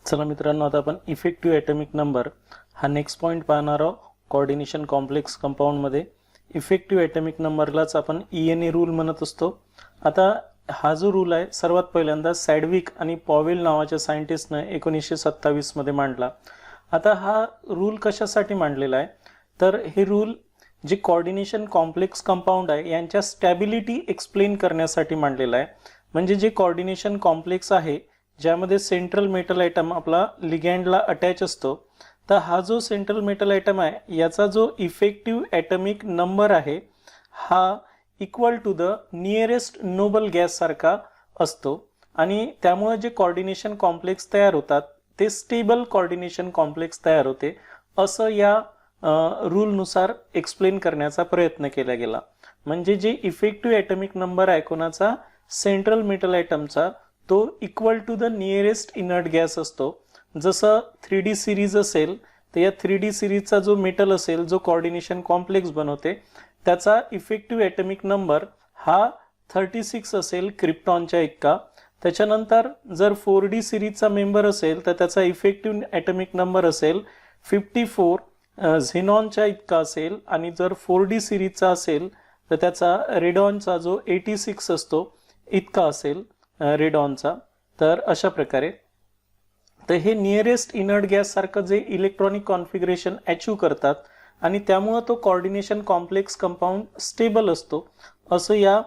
चला मित्रांनो, आता आपण इफेक्टिव्ह ॲटॉमिक नंबर हा नेक्स्ट पॉईंट पाहणार आहोत. कोऑर्डिनेशन कॉम्प्लेक्स कंपाऊंडमध्ये इफेक्टिव्ह ॲटॉमिक नंबरलाच आपण ENA रूल म्हणत असतो. आता हा जो रूल आहे सर्वात पहिल्यांदा सॅडविक आणि पॉवेल नावाच्या सायंटिस्टने 1927 मध्ये मांडला. आता हा रूल कशासाठी मांडलेला आहे तर हे रूल जे कोऑर्डिनेशन कॉम्प्लेक्स कंपाऊंड आहे यांच्या स्टॅबिलिटी एक्सप्लेन करण्यासाठी मांडलेला आहे. म्हणजे जे कोऑर्डिनेशन कॉम्प्लेक्स आहे ज्यामध्ये सेंट्रल मेटल आयटम आपला लिगँडला अटॅच असतो, तर हा जो सेंट्रल मेटल आयटम आहे याचा जो इफेक्टिव्ह ॲटॉमिक नंबर आहे हा equal to the nearest noble gas सारखा असतो आणि त्यामुळे जे कोऑर्डिनेशन कॉम्प्लेक्स तयार होतात ते स्टेबल कोऑर्डिनेशन कॉम्प्लेक्स तयार होते असं या रूलनुसार एक्सप्लेन करण्याचा प्रयत्न केला गेला. म्हणजे जे इफेक्टिव्ह ॲटॉमिक नंबर आहे कोणाचा, सेंट्रल मेटल आयटमचा, तो equal to the nearest inert gas असतो. जसं 3D सिरीज असेल तर या 3D सिरीजचा जो मेटल असेल जो कोऑर्डिनेशन कॉम्प्लेक्स बनवते त्याचा इफेक्टिव्ह ॲटॉमिक नंबर हा 36 असेल क्रिप्टॉनच्या इतका. त्याच्यानंतर जर 4D सिरीजचा मेंबर असेल तर त्याचा इफेक्टिव्ह ॲटॉमिक नंबर असेल 54 झेनॉनच्या इतका असेल आणि जर 4D सिरीजचा असेल तर त्याचा रेडॉनचा जो 86 असतो इतका असेल रेडॉनचा. तर अशा प्रकारे तर हे नियरेस्ट इनर्ट गॅस सारखं जे इलेक्ट्रॉनिक कॉन्फिगरेशन अचीव करतात आणि त्यामुळे तो कोऑर्डिनेशन कॉम्प्लेक्स कंपाऊंड स्टेबल असतो असं या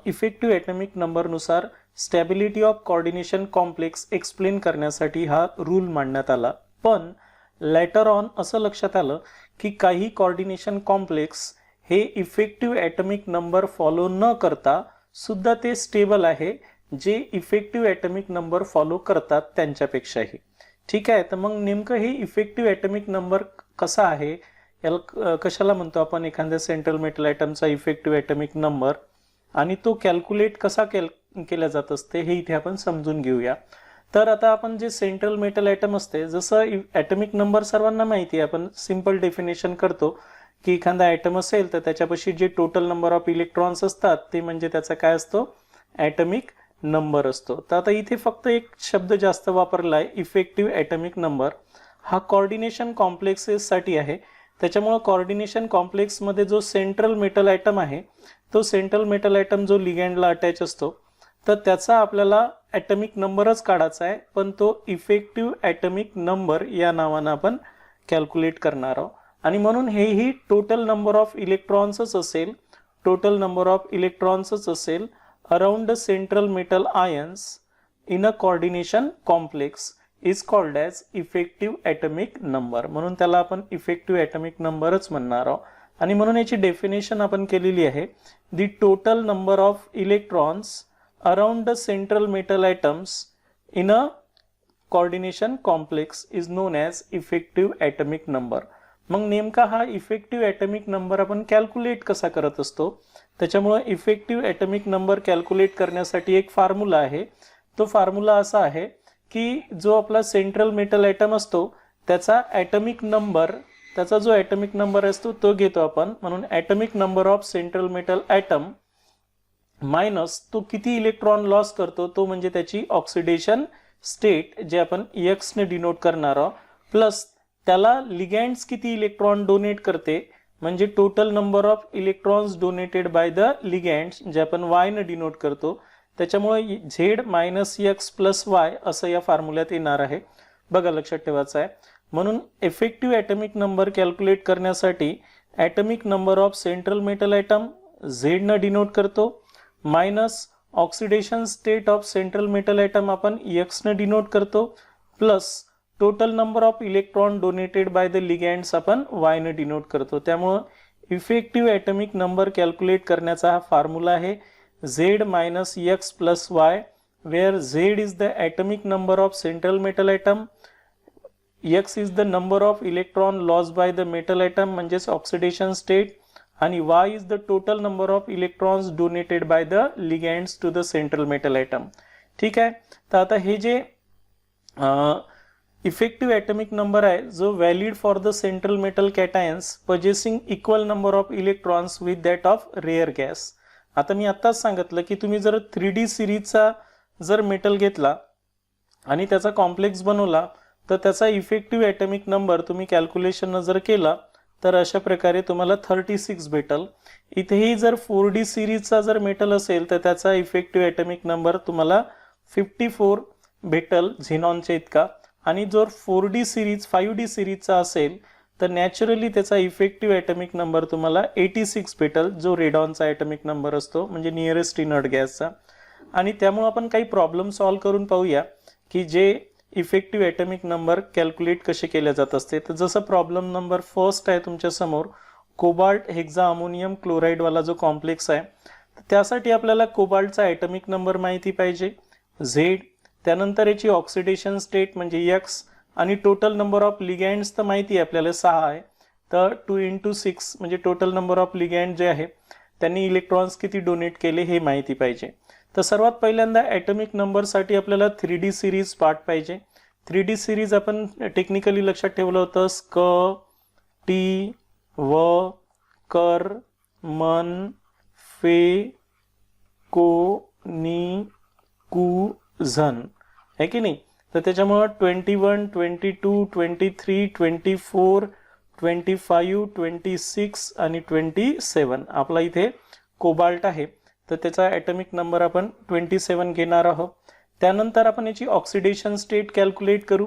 इफेक्टिव्ह ॲटॉमिक नंबरनुसार stability of coordination complex explain करण्यासाठी हा रूल मांडण्यात आला. पण लेटर ऑन असं लक्षात आलं की काही कोऑर्डिनेशन कॉम्प्लेक्स हे इफेक्टिव्ह ॲटॉमिक नंबर फॉलो न करता सुद्धा ते स्टेबल आहे जे इफेक्टिव्ह ॲटॉमिक नंबर फॉलो करतात त्यांच्यापेक्षाही. ठीक आहे, तर मग नेमकं हे इफेक्टिव्ह ॲटॉमिक नंबर कसा आहे, याला कशाला म्हणतो आपण एखाद्या सेंट्रल मेटल आयटमचा इफेक्टिव्ह ॲटॉमिक नंबर आणि तो कॅल्क्युलेट कसा केला जात असते हे इथे आपण समजून घेऊया. तर आता आपण जे सेंट्रल मेटल आयटम असते, जसं ॲटॉमिक नंबर सर्वांना माहिती आहे, आपण सिंपल डेफिनेशन करतो की एखादा ॲटम असेल तर त्याच्यापाशी जे टोटल नंबर ऑफ इलेक्ट्रॉन्स असतात ते म्हणजे त्याचा काय असतो, ॲटॉमिक नंबर असतो. तर आता इथे फक्त एक शब्द जास्त वापरला आहे, इफेक्टिव्ह ॲटॉमिक नंबर. हा कोऑर्डिनेशन कॉम्प्लेक्सेससाठी आहे. त्याच्यामुळे कोऑर्डिनेशन कॉम्प्लेक्समध्ये जो सेंट्रल मेटल आयटम आहे तो सेंट्रल मेटल आयटम जो लिगँडला अटॅच असतो तर त्याचा आपल्याला ॲटॉमिक नंबरच काढायचा आहे, पण तो इफेक्टिव्ह ॲटॉमिक नंबर या नावानं आपण कॅल्क्युलेट करणार आहोत. आणि म्हणून हेही टोटल नंबर ऑफ इलेक्ट्रॉन्सच असेल, टोटल नंबर ऑफ इलेक्ट्रॉन्सच असेल around central metal ions in a coordination complex is called as effective atomic number. म्हणून त्याला आपण इफेक्टिव्ह ॲटॉमिक नंबरच म्हणणार आहोत. आणि म्हणून याची डेफिनेशन आपण केलेली आहे, दी total number of electrons around the central metal items in a coordination complex is non as effective atomic number. मग नेमका हा इफेक्टिव्ह ॲटॉमिक नंबर आपण कॅल्क्युलेट कसा करत असतो, त्याच्यामुळे इफेक्टिव्ह ॲटॉमिक नंबर कॅल्क्युलेट करण्यासाठी एक फॉर्म्युला आहे. तो फॉर्म्युला असा आहे की जो आपला सेंट्रल मेटल आयटम असतो त्याचा ॲटॉमिक नंबर, त्याचा जो ॲटॉमिक नंबर असतो तो घेतो आपण. म्हणून atomic number of central metal item minus तो किती इलेक्ट्रॉन लॉस करतो तो म्हणजे त्याची ऑक्सिडेशन स्टेट जे आपण एक्स ने डिनोट करणार आहोत, प्लस त्याला लिगँड्स किती इलेक्ट्रॉन डोनेट करते म्हणजे total number of electrons donated by the ligands जे आपण वाय ने डिनोट करतो. त्याच्यामुळे Z minus X plus Y असं या फॉर्म्युल्यात येणार आहे. बघा, लक्षात ठेवायचं आहे. म्हणून इफेक्टिव्ह ॲटॉमिक नंबर कॅल्क्युलेट करण्यासाठी atomic number of central metal atom Z न डिनोट करतो, minus oxidation state of central metal atom आपण एक्स न डिनोट करतो, plus total number of electron donated by the ligands आपण वाय ने denote करतो. त्यामुळं इफेक्टिव्ह ॲटॉमिक नंबर कॅल्क्युलेट करण्याचा हा फॉर्म्युला आहे Z minus X plus Y, where Z is the atomic number of central metal atom, X is the number of electron loss by the metal atom म्हणजेच oxidation state, आणि Y is the total number of electrons donated by the ligands to the central metal atom. ठीक आहे, तर आता हे जे effective atomic number आहे जो valid for the central metal कॅटायन्स possessing equal number of electrons with that of rare gas. आता मी आत्ताच सांगितलं की तुम्ही जर 3D सिरीजचा जर मेटल घेतला आणि त्याचा कॉम्प्लेक्स बनवला तर त्याचा इफेक्टिव्ह ॲटॉमिक नंबर तुम्ही कॅल्क्युलेशन जर केला तर अशा प्रकारे तुम्हाला 36 भेटल. इथेही जर 4D सिरीजचा जर मेटल असेल तर त्याचा इफेक्टिव्ह ॲटॉमिक नंबर तुम्हाला 54 भेटल झेनॉनच्या इतका. आणि जर 4D सिरीज 5D सिरीजचा असेल तर नॅचरली त्याचा इफेक्टिव्ह ॲटॉमिक नंबर तुम्हाला 86 भेटल, जो रेडॉनचा ॲटॉमिक नंबर असतो म्हणजे नियरेस्ट इनर्ट गॅसचा. आणि त्यामुळे आपण काही प्रॉब्लेम सॉल्व्ह करून पाहूया की जे इफेक्टिव्ह ॲटॉमिक नंबर कॅल्क्युलेट कसे केले जात असते. तर जसं प्रॉब्लेम नंबर फर्स्ट आहे तुमच्या समोर, कोबाल्ट हेक्झा अमोनियम क्लोराईडवाला जो कॉम्प्लेक्स आहे, तर त्यासाठी आपल्याला कोबाल्टचा ॲटॉमिक नंबर माहिती पाहिजे Z, त्यानंतर याची ऑक्सिडेशन स्टेट म्हणजे X, आणि टोटल नंबर ऑफ लिगँड्स तर माहिती आहे आपल्याला 6 आहे. तर 2 × 6 म्हणजे टोटल नंबर ऑफ लिगँड जे आहे त्यांनी इलेक्ट्रॉन्स किती डोनेट केले हे माहिती पाहिजे. तर सर्वात पहिल्यांदा ॲटॉमिक नंबरसाठी आपल्याला 3D सिरीज पार्ट पाहिजे. 3D सिरीज आपण टेक्निकली लक्षात ठेवलं होतं स्क, टी, व, कर, मन, फे, को, नी, कू, झन आहे की नाही. तर त्याच्यामुळं 21, 22, 23, 24, 25, 26 आणि 27 आपला इथे कोबाल्ट आहे. तर त्याचा ॲटॉमिक नंबर आपण 27 घेणार आहोत. त्यानंतर आपण याची ऑक्सिडेशन स्टेट कॅल्क्युलेट करू.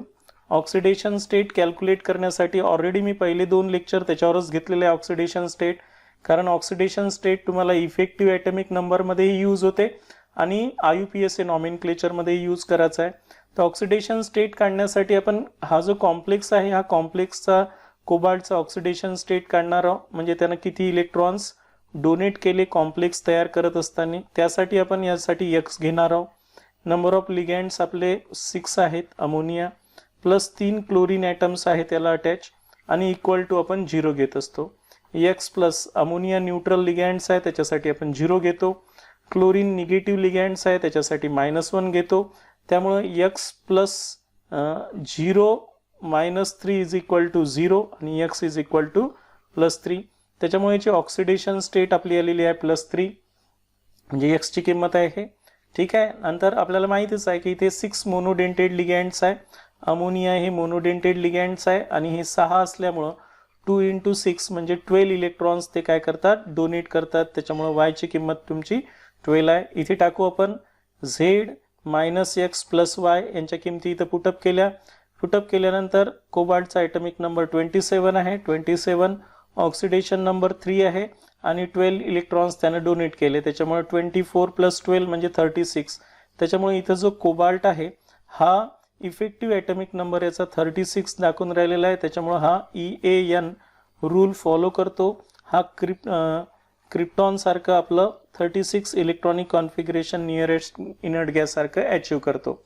ऑक्सिडेशन स्टेट कॅल्क्युलेट करण्यासाठी ऑलरेडी मी पहिले 2 लेक्चर त्याच्यावरच घेतलेले आहे ऑक्सिडेशन स्टेट, कारण ऑक्सिडेशन स्टेट तुम्हाला इफेक्टिव्ह ॲटॉमिक नंबरमध्येही यूज होते आणि IUPAC नॉमेनक्लेचरमध्ये यूज करायचा आहे. तर ऑक्सिडेशन स्टेट काढण्यासाठी आपण हा जो कॉम्प्लेक्स आहे, हा कॉम्प्लेक्सचा कोबाल्टचा ऑक्सिडेशन स्टेट काढणार आहोत, म्हणजे त्यानं किती इलेक्ट्रॉन्स डोनेट केले कॉम्प्लेक्स तयार करत असताना. त्यासाठी आपण यासाठी X घेणार आहोत. नंबर ऑफ लिगँड्स आपले 6 आहेत, अमोनिया प्लस 3 क्लोरीन ॲटम्स आहेत त्याला अटॅच, आणि इक्वल टू आपण 0 घेत असतो. X प्लस अमोनिया न्यूट्रल लिगँड्स आहे त्याच्यासाठी आपण 0 घेतो. क्लोरीन निगेटिव्ह लिगँड्स आहे त्याच्यासाठी -1 घेतो. त्यामुळं X plus 0 -3 is equal to 0 आणि X इज इक्वल टू +3. त्याच्यामुळे याची ऑक्सिडेशन स्टेट आपली आलेली आहे +3, म्हणजे X ची किंमत आहे हे. ठीक आहे. नंतर आपल्याला माहितीच आहे की इथे 6 मोनोडेंटेड लिगँड्स आहे. अमोनिया हे मोनोडेंटेड लिगँड्स आहे आणि हे 6 असल्यामुळं 2 × 6 म्हणजे 12 इलेक्ट्रॉन्स ते काय करतात डोनेट करतात. त्याच्यामुळं Y ची किंमत तुमची 12 आहे. इथे टाकू आपण Z -X + Y यांच्या किमती इथं पुटअप केल्या. पुटअप केल्यानंतर कोबाल्टचा ॲटॉमिक नंबर 27 आहे. 27 ऑक्सिडेशन नंबर 3 आहे आणि 12 इलेक्ट्रॉन्स त्यानं डोनेट केले. त्याच्यामुळे 24 + 12 म्हणजे 36. त्याच्यामुळे इथं जो कोबाल्ट आहे हा इफेक्टिव्ह ॲटॉमिक नंबर याचा 36 दाखवून राहिलेला आहे. त्याच्यामुळे हा EAN रूल फॉलो करतो. हा क्रिप्टॉन सारखं आपलं 36 electronic configuration nearest inert gas सारखं अचीव करतो.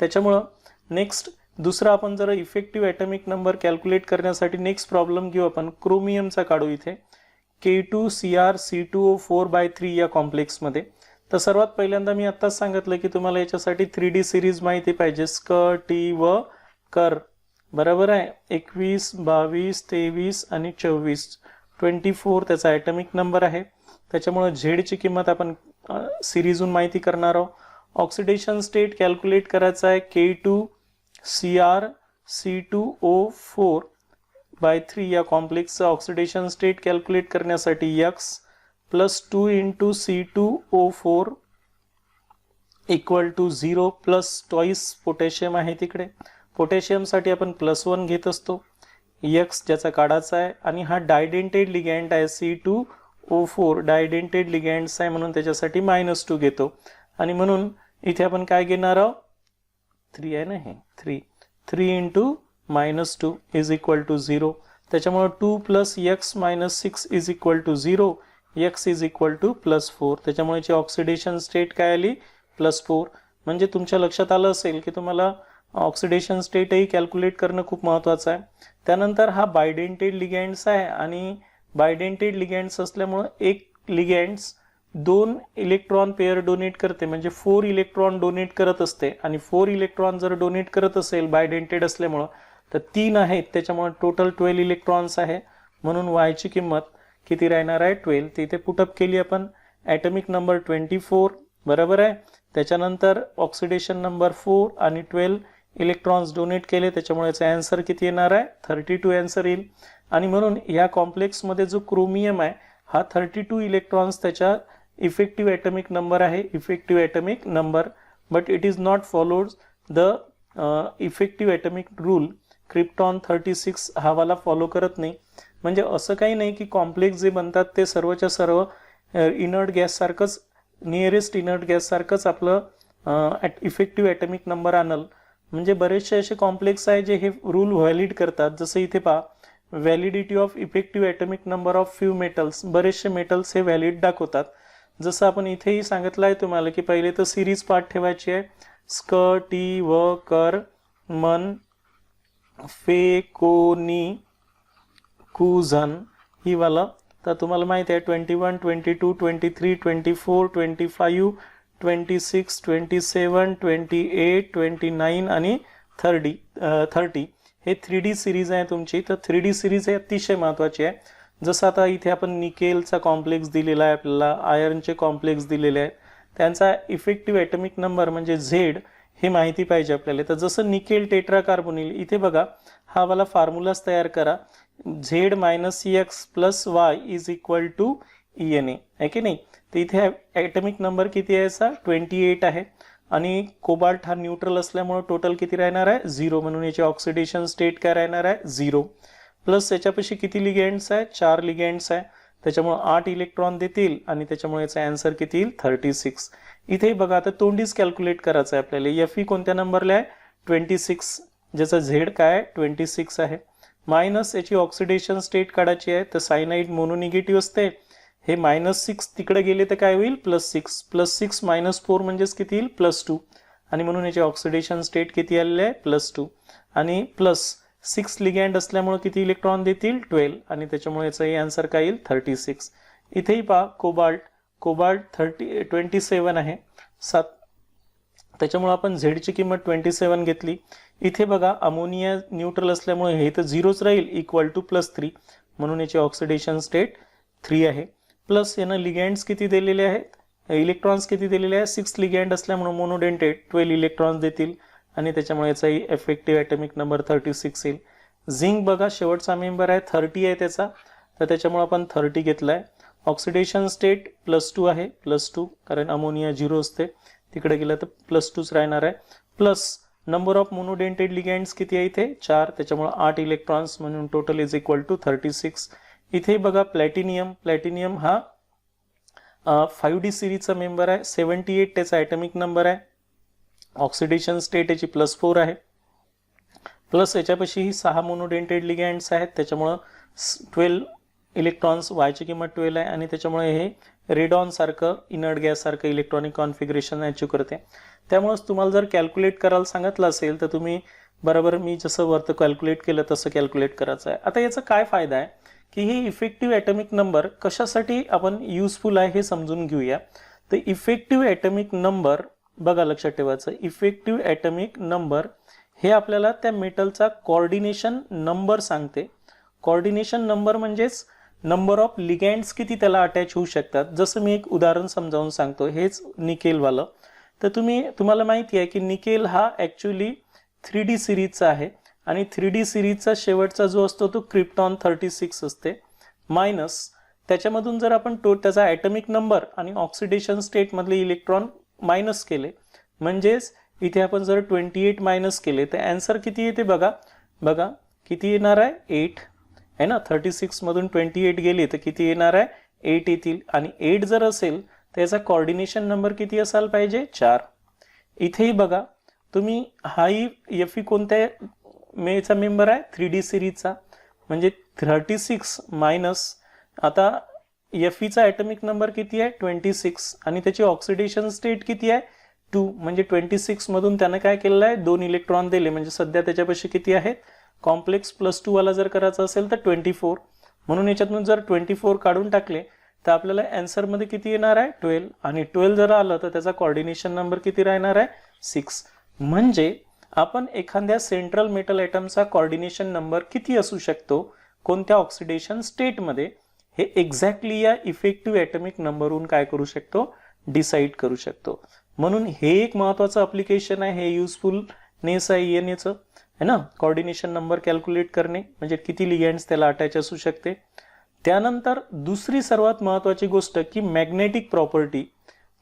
त्याच्यामुळं नेक्स्ट दुसरा आपण जर इफेक्टिव्ह ॲटॉमिक नंबर कॅल्क्युलेट करण्यासाठी नेक्स्ट प्रॉब्लेम घेऊ आपण. क्रोमियमचा काढू इथे K2Cr C2O4/3 या कॉम्प्लेक्समध्ये. तर सर्वात पहिल्यांदा मी आत्ताच सांगितलं की तुम्हाला याच्यासाठी 3D सिरीज माहिती पाहिजे स्क, टी व कर. बरोबर आहे. 21, 22, 23 आणि 24. 24 त्याचा ॲटॉमिक नंबर आहे. त्याच्यामुळे झेडची किंमत आपण सिरीजहून माहिती करणार आहोत. ऑक्सिडेशन स्टेट कॅल्क्युलेट करायचा आहे K2Cr C2O4/3 या कॉम्प्लेक्सचं ऑक्सिडेशन स्टेट कॅल्क्युलेट करण्यासाठी X + 2 × C2O4 = 0 plus twice potassium आहे तिकडे. पोटॅशियमसाठी आपण +1 घेत असतो. X ज्याचा काढायचा आहे आणि हा डायडेंटेड लिगँड आहे C2O4 डायडेंटेड लिगँड्स आहे म्हणून त्याच्यासाठी -2 घेतो. आणि म्हणून इथे आपण काय घेणार आहोत 3 आहे ना हे 3 × -2 इज इक्वल टू 0. त्याच्यामुळे 2 + X - 6 is equal to 0. X is equal to +4. त्याच्यामुळे ऑक्सिडेशन स्टेट काय आली +4. म्हणजे तुमच्या लक्षात आलं असेल की तुम्हाला ऑक्सिडेशन स्टेटही कॅल्क्युलेट करणं खूप महत्त्वाचं आहे. त्यानंतर हा बायडेंटेड लिगँड्स आहे आणि बायडेंटेड लिगँड्स असल्यामुळं एक लिगँड्स 2 इलेक्ट्रॉन पेअर डोनेट करते म्हणजे 4 इलेक्ट्रॉन डोनेट करत असते. आणि 4 इलेक्ट्रॉन जर डोनेट करत असेल बायडेंटेड असल्यामुळं तर 3 आहेत. त्याच्यामुळे टोटल 12 इलेक्ट्रॉन्स आहे. म्हणून Y ची किंमत किती राहणार आहे 12. तिथे पुटअप केली आपण ॲटॉमिक नंबर 24. बरोबर आहे. त्याच्यानंतर ऑक्सिडेशन नंबर 4 आणि 12 इलेक्ट्रॉन्स डोनेट केले, त्याच्यामुळे याचा आन्सर किती येणार आहे 32 आन्सर येईल. आणि म्हणून या कॉम्प्लेक्समध्ये जो क्रोमियम आहे हा 32 इलेक्ट्रॉन्स त्याच्या इफेक्टिव्ह ॲटॉमिक नंबर आहे, effective atomic number. But it is not followed the effective atomic rule. Krypton 36 हा वाला फॉलो करत नाही. म्हणजे असं काही नाही की कॉम्प्लेक्स जे बनतात ते सर्वच्या सर्व इनर्ट गॅससारखंच, नियरेस्ट इनर्ट गॅससारखंच आपलं इफेक्टिव्ह ॲटॉमिक नंबर आणल. म्हणजे बरेचसे असे कॉम्प्लेक्स आहे जे हे रूल व्हॅलिड करतात. जसं इथे पहा, validity of effective atomic number of few metals, बरेचसे मेटल्स हे व्हॅलिड दाखवतात. जसं आपण इथेही सांगितलं आहे तुम्हाला की पहिले तर सिरीज पार्ट ठेवायची आहे. स्क, टी, व, कर, मन, फे, को, नी, कु, झन ही वाला. तर तुम्हाला माहिती आहे 21, 22, 23, 24, 25, 26, 27, 28, 29 आणि 30 हे 3D सिरीज आहे तुमची. तर 3D सिरीज हे अतिशय महत्त्वाची आहे. जसं आता इथे आपण निकेलचा कॉम्प्लेक्स दिलेला आहे, आपल्याला आयर्नचे कॉम्प्लेक्स दिलेले आहेत, त्यांचा इफेक्टिव्ह ॲटॉमिक नंबर म्हणजे झेड हे माहिती पाहिजे आपल्याला. तर जसं निकेल टेट्राकार्बोनिल, इथे बघा हा वाला फॉर्म्युलाच तयार करा. Z minus X plus Y is equal to ENA आहे की नाही. तर इथे ॲटॉमिक नंबर किती आहे याचा 28 आहे. आणि कोबाल्ट हा न्यूट्रल असल्यामुळे टोटल किती राहणार आहे 0. म्हणून याची ऑक्सिडेशन स्टेट काय राहणार आहे 0. प्लस याच्यापाशी किती लिगेंड्स आहे 4 लिगेंड्स आहे, त्याच्यामुळे 8 इलेक्ट्रॉन देतील आणि त्याच्यामुळे याचा आन्सर किती येईल 36. इथे बघा आता तोंडीच कॅल्क्युलेट करायचं आहे आपल्याला. Fe कोणत्या नंबरला आहे 26, ज्याचा झेड काय 26 आहे. मायनस याची ऑक्सिडेशन स्टेट काढायची आहे. तर सायनाइड मोनोनिगेटिव्ह असते, हे -6 तिकडे गेले तर काय होईल +6, +6 -4 म्हणजेच किती येईल +2. आणि म्हणून याची ऑक्सिडेशन स्टेट किती आलेली आहे +2. आणि +6 लिगँड असल्यामुळे किती इलेक्ट्रॉन देतील 12. आणि त्याच्यामुळे याचाही आन्सर काय येईल 36. इथेही पहा कोबाल्ट 27 आहे 7, त्याच्यामुळे आपण झेडची किंमत 27 घेतली. इथे बघा अमोनिया न्यूट्रल असल्यामुळे हे तर 0च राहील, इक्वल टू +3. म्हणून याची ऑक्सिडेशन स्टेट 3 आहे. प्लस यानं लिगँड्स किती दिलेले आहेत, इलेक्ट्रॉन्स किती दिलेले आहेत 6 लिगँड असल्यामुळे मोनोडेंटेड 12 इलेक्ट्रॉन्स देतील आणि त्याच्यामुळे याचाही इफेक्टिव्ह ॲटॉमिक नंबर 36 येईल. झिंक बघा शेवटचा मेंबर आहे 30 आहे त्याचा, तर त्याच्यामुळे आपण 30 घेतला आहे. ऑक्सिडेशन स्टेट +2 आहे, +2 कारण अमोनिया 0 असते, तिकडे गेलं तर +2च राहणार आहे. प्लस नंबर ऑफ मोनोडेंटेड लिगँड्स किती आहे इथे 4, त्याच्यामुळे 8 इलेक्ट्रॉन्स, म्हणून टोटल इज इक्वल टू 36. इथे बघा प्लॅटिनियम हा 5D सिरीजचा मेंबर आहे, 78 त्याचा ॲटॉमिक नंबर आहे. ऑक्सिडेशन स्टेट याची +4 आहे. प्लस याच्यापाशी ही 6 मोनोडेंटेड लिगँड्स आहेत, त्याच्यामुळं 12 इलेक्ट्रॉन्स, वायची किंमत 12 आहे आणि त्याच्यामुळे हे रेडॉन सारखं इनर्ट गॅस सारखं इलेक्ट्रॉनिक कॉन्फिगरेशन अचीव करते. त्यामुळेच तुम्हाला जर कॅल्क्युलेट करायला सांगितलं असेल तर तुम्ही बरोबर मी जसं वरतं कॅल्क्युलेट केलं तसं कॅल्क्युलेट करायचं आहे. आता याचा काय फायदा आहे की हे इफेक्टिव्ह ॲटॉमिक नंबर कशासाठी आपण युजफुल आहे हे समजून घेऊया. तर इफेक्टिव्ह ॲटॉमिक नंबर बघा लक्षात ठेवायचं, इफेक्टिव्ह ॲटॉमिक नंबर हे आपल्याला त्या मेटलचा कोऑर्डिनेशन नंबर सांगते. कोऑर्डिनेशन नंबर म्हणजेच नंबर ऑफ लिगँड्स किती त्याला अटॅच होऊ शकतात. जसं मी एक उदाहरण समजावून सांगतो, हेच निकेलवालं. तर तुम्हाला माहिती आहे की निकेल हा ॲक्च्युली 3D सिरीजचा आहे आणि 3D सिरीजचा शेवटचा जो असतो तो क्रिप्टॉन 36 असते. मायनस त्याच्यामधून जर आपण त्याचा ॲटॉमिक नंबर आणि ऑक्सिडेशन स्टेटमधले इलेक्ट्रॉन मायनस केले, म्हणजेच इथे आपण जर 28 मायनस केले तर आन्सर किती येते बघा किती येणार आहे 8 आहे ना. 36 मधून 28 गेले तर किती येणार आहे 8 येतील. आणि 8 जर असेल तर याचा कोऑर्डिनेशन नंबर किती असायला पाहिजे 4. इथेही बघा तुम्ही हाही Fe कोणत्या मेचा मेंबर आहे 3D सिरीजचा, म्हणजे 36 मायनस आता Feचा ॲटॉमिक नंबर किती आहे 26 आणि त्याची ऑक्सिडेशन स्टेट किती आहे 2, म्हणजे 26 मधून त्यानं काय केलेलं आहे 2 इलेक्ट्रॉन दिले, म्हणजे सध्या त्याच्यापाशी किती आहेत कॉम्प्लेक्स +2 वाला जर करायचा असेल तर 24. म्हणून याच्यातून जर 24 काढून टाकले तर आपल्याला आन्सरमध्ये किती येणार आहे 12 आणि 12 जर आलं तर त्याचा कोऑर्डिनेशन नंबर किती राहणार आहे 6. म्हणजे आपण एखाद्या सेंट्रल मेटल ॲटमचा कोऑर्डिनेशन नंबर किती असू शकतो कोणत्या ऑक्सिडेशन स्टेटमध्ये हे एक्झॅक्टली या इफेक्टिव्ह ॲटॉमिक नंबरवरून काय करू शकतो डिसाईड करू शकतो. म्हणून हे एक महत्त्वाचं ॲप्लिकेशन आहे, हे युजफुलनेस आहे ENAचं है ना, कोऑर्डिनेशन नंबर कॅल्क्युलेट करणे म्हणजे किती लिगँड्स त्याला अटॅच असू शकते. त्यानंतर दुसरी सर्वात महत्त्वाची गोष्ट की मॅग्नेटिक प्रॉपर्टी,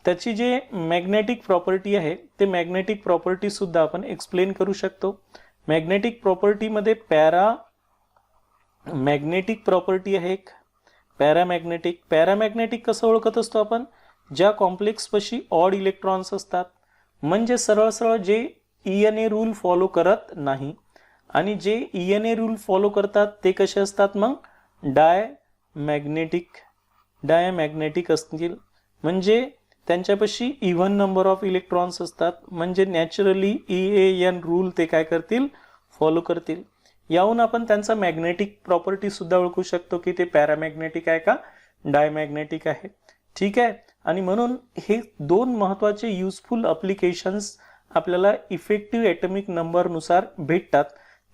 त्याची जे मॅग्नेटिक प्रॉपर्टी आहे ते मॅग्नेटिक प्रॉपर्टी सुद्धा आपण एक्सप्लेन करू शकतो. मॅग्नेटिक प्रॉपर्टीमध्ये मॅग्नेटिक प्रॉपर्टी आहे एक पॅरामॅग्नेटिक. पॅरामॅग्नेटिक कसं ओळखत असतो आपण, ज्या कॉम्प्लेक्सपाशी ऑड इलेक्ट्रॉन्स असतात, म्हणजे सरळ सरळ जे ENA रूल फॉलो करत नाही, आणि जे ENA रूल फॉलो करतात ते कसे असतात मग डायमॅग्नेटिक असतील, म्हणजे त्यांच्यापाशी इव्हन नंबर ऑफ इलेक्ट्रॉन्स असतात, म्हणजे नॅचरली EAN रूल ते काय करतील, फॉलो करतील. याहून आपण त्यांचा मॅग्नेटिक प्रॉपर्टी सुद्धा ओळखू शकतो की ते पॅरामॅग्नेटिक आहे का डायमॅग्नेटिक आहे. ठीक आहे. आणि म्हणून हे दोन महत्त्वाचे युजफुल ॲप्लिकेशन्स आपल्याला इफेक्टिव्ह ॲटॉमिक नंबरनुसार भेटतात.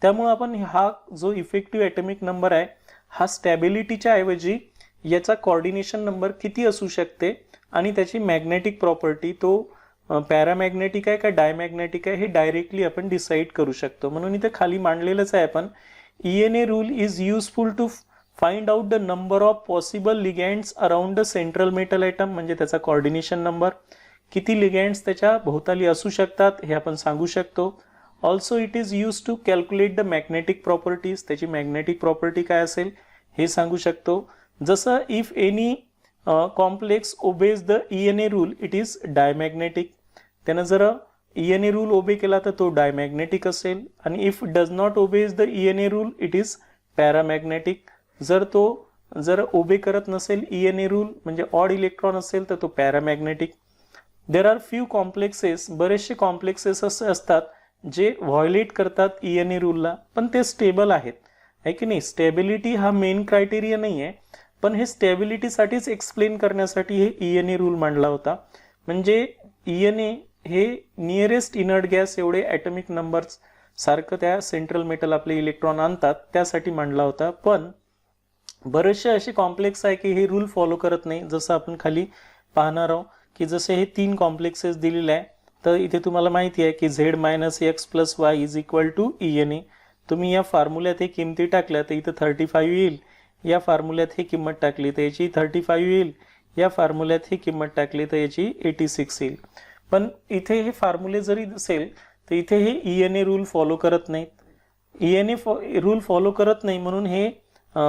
त्यामुळे आपण हा जो इफेक्टिव्ह ॲटॉमिक नंबर आहे हा स्टॅबिलिटीच्या ऐवजी याचा कोऑर्डिनेशन नंबर किती असू शकते आणि त्याची मॅग्नेटिक प्रॉपर्टी तो पॅरामॅग्नेटिक आहे का डायमॅग्नेटिक आहे हे डायरेक्टली आपण डिसाईड करू शकतो. म्हणून इथे खाली मांडलेलंच आहे आपण, ENA rule is useful to find out the number of possible ligands around the central metal atom, म्हणजे त्याचा कोऑर्डिनेशन नंबर किती लिगँड्स त्याच्या भोवताली असू शकतात हे आपण सांगू शकतो. Also it is use to calculate the magnetic properties, त्याची मॅग्नेटिक प्रॉपर्टी काय असेल हे सांगू शकतो. जसं if any complex obeys the ENA rule it is diamagnetic, त्यानं जर ENA रूल ओबे केला तर तो डायमॅग्नेटिक असेल, आणि if does not obeys the ENA rule it is paramagnetic. जर ओबे करत नसेल ENA रूल म्हणजे ऑड इलेक्ट्रॉन असेल तर तो paramagnetic. There are few complexes, बरेचसे कॉम्प्लेक्सेस असे असतात जे व्हायोलेट करतात ENA रूलला, पण ते स्टेबल आहेत, आहे की नाही. स्टेबिलिटी हा मेन क्रायटेरिया नाही आहे, पण हे स्टेबिलिटीसाठीच एक्सप्लेन करण्यासाठी हे ENA रूल मांडला होता. म्हणजे ENA हे नियरेस्ट इनर्ट गॅस एवढे ॲटॉमिक नंबर्स सारखं त्या सेंट्रल मेटल आपले इलेक्ट्रॉन आणतात त्यासाठी मांडला होता. पण बरेचसे असे कॉम्प्लेक्स आहे की हे रूल फॉलो करत नाही. जसं आपण खाली पाहणार आहोत की जसे हे 3 कॉम्प्लेक्सेस दिलेले आहे, तर इथे तुम्हाला माहिती आहे की Z - X + Y is equal to ENA. तुम्ही या फॉर्म्युल्यात हे किमती टाकल्या तर इथं 35 येईल, या फॉर्म्युल्यात ही किंमत टाकली तर याची 35 येईल, या फॉर्म्युल्यात ही किंमत टाकली तर याची 86 येईल. पण इथे हे फॉर्म्युले जरी असेल तर इथे हे ENA रूल फॉलो करत नाहीत. ENA रूल फॉलो करत नाही म्हणून हे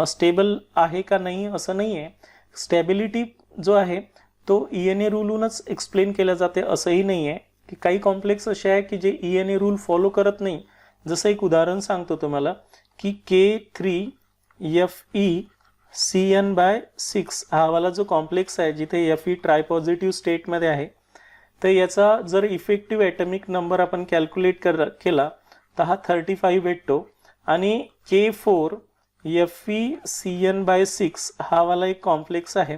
स्टेबल आहे का नाही असं नाही आहे. स्टॅबिलिटी जो आहे तो ENA रूलूनच एक्सप्लेन केला जाते असंही नाही आहे. की काही कॉम्प्लेक्स असे आहे की जे ENA रूल फॉलो करत नाही. जसं एक उदाहरण सांगतो तुम्हाला की K3FeCN/6 हा वाला जो कॉम्प्लेक्स आहे जिथे Fe ट्रायपॉझिटिव्ह स्टेटमध्ये आहे, तर याचा जर इफेक्टिव्ह ॲटॉमिक नंबर आपण कॅल्क्युलेट केला तर हा 35 भेटतो. आणि K4FeCN/6 हा वाला एक कॉम्प्लेक्स आहे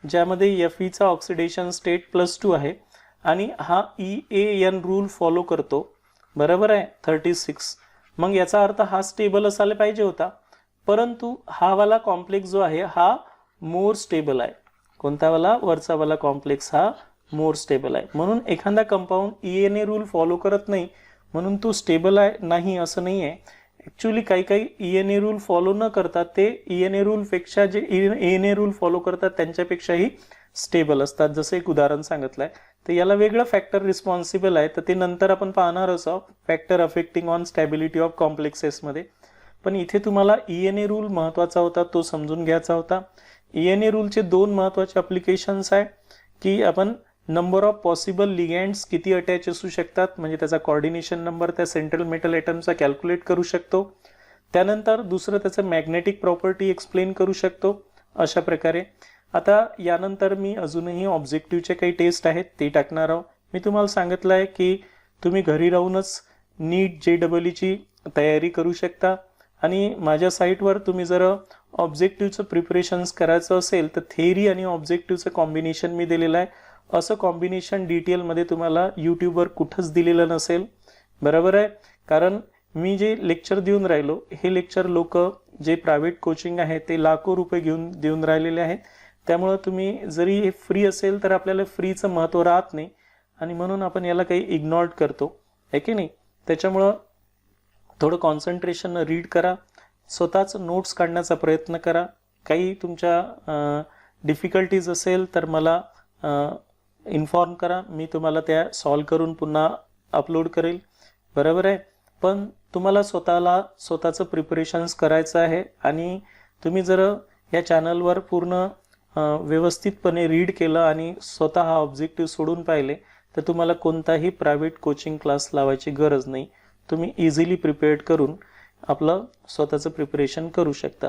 ज्यामध्ये Feचा ऑक्सिडेशन स्टेट +2 आहे आणि हा EAN रूल फॉलो करतो, बरोबर आहे 36. मग याचा अर्थ हा स्टेबल असायला पाहिजे होता, परंतु हा वाला कॉम्प्लेक्स जो आहे हा मोर स्टेबल आहे. कोणता वाला? वरचा वाला कॉम्प्लेक्स हा मोर स्टेबल आहे. म्हणून एखादा कंपाऊंड ENA रूल फॉलो करत नाही म्हणून तो स्टेबल आहे नाही असं नाही आहे. ॲक्च्युली काही ENA रूल फॉलो न करतात ते ENA रूलपेक्षा जे ENA रूल फॉलो करतात त्यांच्यापेक्षाही स्टेबल असतात. जसं एक उदाहरण सांगितलं आहे, तर याला वेगळं फॅक्टर रिस्पॉन्सिबल आहे, तर ते नंतर आपण पाहणारच आहोत, factor affecting on stability of कॉम्प्लेक्सेसमध्ये. पण इथे तुम्हाला ENA रूल महत्त्वाचा होता, तो समजून घ्यायचा होता. ENA रूलचे 2 महत्त्वाचे ॲप्लिकेशन्स आहे की आपण नंबर ऑफ पॉसिबल लिगँड्स किती अटॅच असू शकतात म्हणजे त्याचा कोऑर्डिनेशन नंबर त्या सेंट्रल मेटल ॲटमचा कॅल्क्युलेट करू शकतो. त्यानंतर दुसरं त्याचं मॅग्नेटिक प्रॉपर्टी एक्सप्लेन करू शकतो अशा प्रकारे. आता यानंतर मी अजूनही ऑब्जेक्टिव्हचे काही टेस्ट आहेत ते टाकणार आहोत. मी तुम्हाला सांगितलं आहे की तुम्ही घरी राहूनच नीट JEEची तयारी करू शकता आणि माझ्या साईटवर तुम्ही जर ऑब्जेक्टिव्हचं प्रिपरेशन्स करायचं असेल तर थेअरी आणि ऑब्जेक्टिव्हचं कॉम्बिनेशन मी दिलेलं आहे. असं कॉम्बिनेशन डिटेलमध्ये तुम्हाला यूट्यूबवर कुठंच दिलेलं नसेल, बरोबर आहे. कारण मी जे लेक्चर देऊन राहिलो हे लेक्चर लोक जे प्रायव्हेट कोचिंग आहे ते लाखो रुपये देऊन राहिलेले आहेत. त्यामुळं तुम्ही जरी हे फ्री असेल तर आपल्याला फ्रीचं महत्त्व राहत नाही आणि म्हणून आपण याला काही इग्नोर करतो आहे की नाही. त्याच्यामुळं थोडं कॉन्सन्ट्रेशन रीड करा, स्वतःच नोट्स काढण्याचा प्रयत्न करा. काही तुमच्या डिफिकल्टीज असेल तर मला इन्फॉर्म करा, मी तुम्हाला त्या सॉल्व करून पुन्हा अपलोड करेल, बरोबर आहे. पण तुम्हाला स्वतःचं प्रिपरेशन्स करायचं आहे आणि तुम्ही जर या चॅनलवर पूर्ण व्यवस्थितपणे रीड केलं आणि स्वतः हा ऑब्जेक्टिव्ह सोडून पाहिले तर तुम्हाला कोणताही प्रायव्हेट कोचिंग क्लास लावायची गरज नाही. तुम्ही इझिली प्रिपेअर्ड करून आपलं स्वतःचं प्रिपरेशन करू शकता.